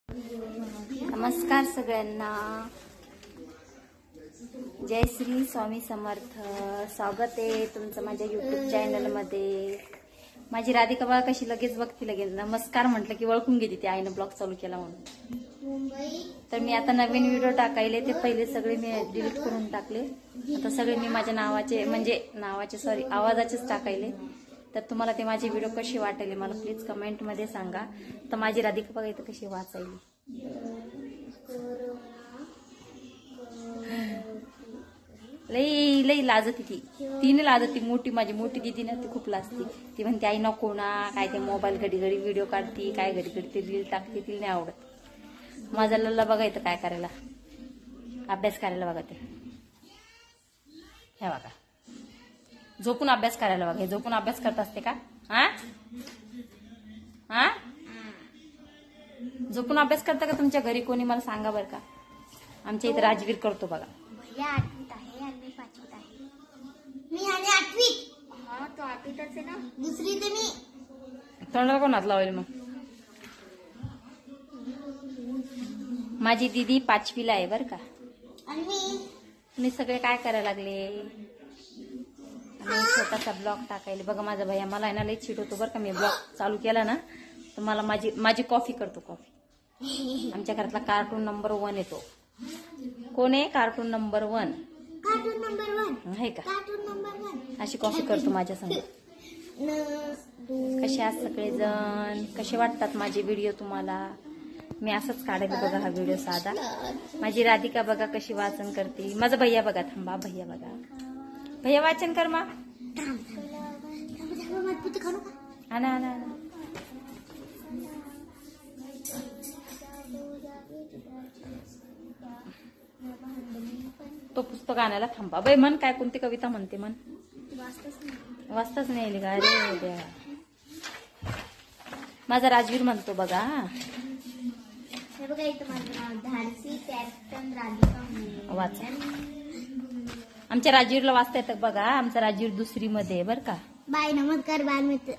नमस्कार सगळ्यांना, जय श्री स्वामी समर्थ। स्वागत आहे तुमचं माझ्या YouTube चॅनल मध्ये। माझी राधिका बघा कशी लगेच बघती, लगेच नमस्कार म्हटलं की ओळखून घेते ती, आईनं ब्लॉग चालू केला म्हणून। तर मी आता नवीन व्हिडिओ टाकायले, ते पहिले सगळे मी डिलीट करून टाकले। आता सगळे मी माझ्या नावाचे सॉरी आवाजाचेच टाकायले। तर तुम्हाला ते माझे व्हिडिओ कसे वाटले मला प्लीज कमेंट मध्ये सांगा। तर माझी राधिका बघा इथं कशी वाचायली, लई लई लाजती तिने लाजती। मोठी मोठी दिदी ना ती खूप लाजती। ती म्हणते आई नको ना, काय ते मोबाईल घडी घडी व्हिडिओ काढती, काय घडी घडी ते रील टाकते, तिला नाही आवडत। माझा लल्ला बघा इथं काय करायला, अभ्यास करायला बघा ते, हे बघा झोपून अभ्यास करायला बघा। झोपून अभ्यास करत असते का? हा झोपून अभ्यास करता का तुमच्या घरी कोणी? मला सांगा बरं का। आमच्या इथे राजवीर करतो बघा। भैया 8वीत आहे आणि 5वीत आहे। मी आणि 8वीत। हा तो 8वीतच आहे ना, दुसरी ते मी। तोंडाला कोण हात लावले मग? माझी दीदी 5वीला आहे बरं का। आणि मी सगळे काय करायला लागले, आणि छोटासा ब्लॉग टाकायला बघा। माझा भैया मला आहे ना लई चिट होतो बरं का। मी ब्लॉग चालू केला ना तर मला माझी कॉफी करतो, कॉफी। आमच्या घरातला कार्टून नंबर 1 येतो। कोण आहे? Cartoon number 1। कार्टून नंबर 1 आहे का? कार्टून नंबर 1 अशी कॉफी करतो माझ्या संग। कसे आहात सगळेजण? कसे वाटतात माझे व्हिडिओ तुम्हाला? मी असंच काढायला बघा हा व्हिडिओ साधा। माझी राधिका बघा कशी वाचन करते। माझा भैया बघा, थांबा भैया बघा, भैया वाचन कर मा। आणा आणा आणा। तो पुस्तक आणायला थांबा बाई। म्हण काय, कोणती कविता म्हणते म्हण? वाचताच नाही आली का? अरे देवा। माझा राजवीर म्हणतो बघा। हे बघा इथं माझं नाव धाडसी कॅप्टन राधिका वाचा। आमच्या राजवीरला वाचता येतं बघा। आमचा राजवीर 2री मध्ये आहे बरं का। बाय नमस्कार बालमित्र,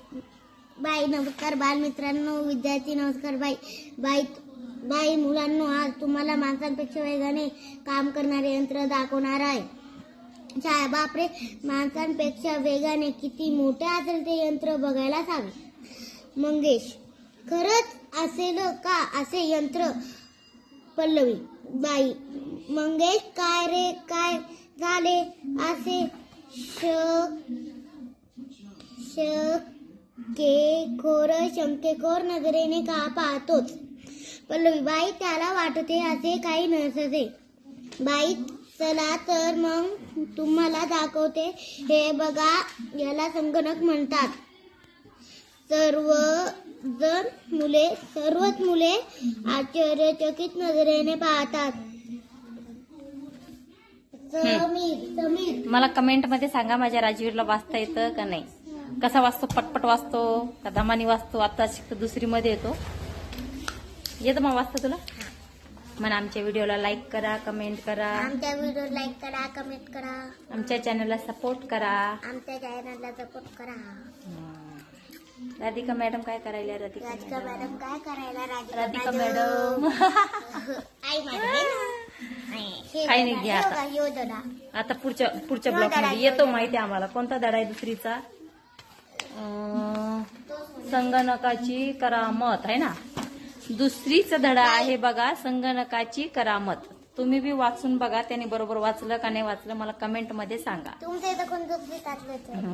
बाय नमस्कार बालमित्रांनो, विद्यार्थी नमस्कार। बाय मुलांनो, आज तुम्हाला माणसांपेक्षा वेगाने काम करणारे यंत्र दाखवणार आहे। बापरे, माणसांपेक्षा वेगाने किती मोठे असेल ते यंत्र बघायलाच हवे। मंगेश, खरंच असेल का असे यंत्र? पल्लवी, बाई मंगेश, काय रे काय झाले? असे शंकेखोर नजरेने का पाहतोच? पल्लवी, बाई त्याला वाटते असे काही नसते। बाई, चला तर मग तुम्हाला दाखवते। हे बघा, याला संगणक म्हणतात। सर्वच मुले आश्चर्यचकित नजरेने पाहतात। समीर, मला कमेंट मध्ये सांगा माझ्या राजवीरला वाचता येतं का नाही? कसा वाचतो? पटपट वाचतो का दमानी वाचतो? आता शिकतो 2री मध्ये येतो। येतं मग वाचता तुला? मग आमच्या व्हिडिओला लाईक करा, कमेंट करा। आमच्या व्हिडिओ लाईक करा, कमेंट करा। आमच्या चॅनलला सपोर्ट करा। आमच्या चॅनलला सपोर्ट करा। राधिका मॅडम काय करायला? राधिका मॅडम काय करायला? राधिका मॅडम आई माझी काही नाही घ्या आता। आता पुढच्या ब्लॉग मध्ये येतो माहिती आम्हाला। कोणता धडा आहे 2रीचा? संगणकाची करामत आहे ना, 2रीचा धडा आहे बघा, संगणकाची करामत। तुम्ही बी वाचून बघा, त्याने बरोबर वाचलं का नाही वाचलं मला कमेंट मध्ये सांगा। तुमच्या इथं कोण 2रीत?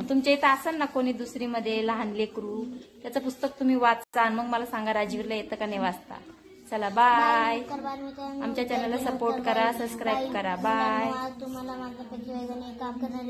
तुमच्या इथं असेल ना कोणी 2री मध्ये लहान लेकरू, त्याचं पुस्तक तुम्ही वाचा आणि मग मला सांगा राजवीरला येतं का नाही वाचता। चला बाय। आमच्या चॅनलला सपोर्ट करा, सबस्क्राईब करा। बाय। तुम्हाला माझ्यापेक्षा वेगाने काम करणारे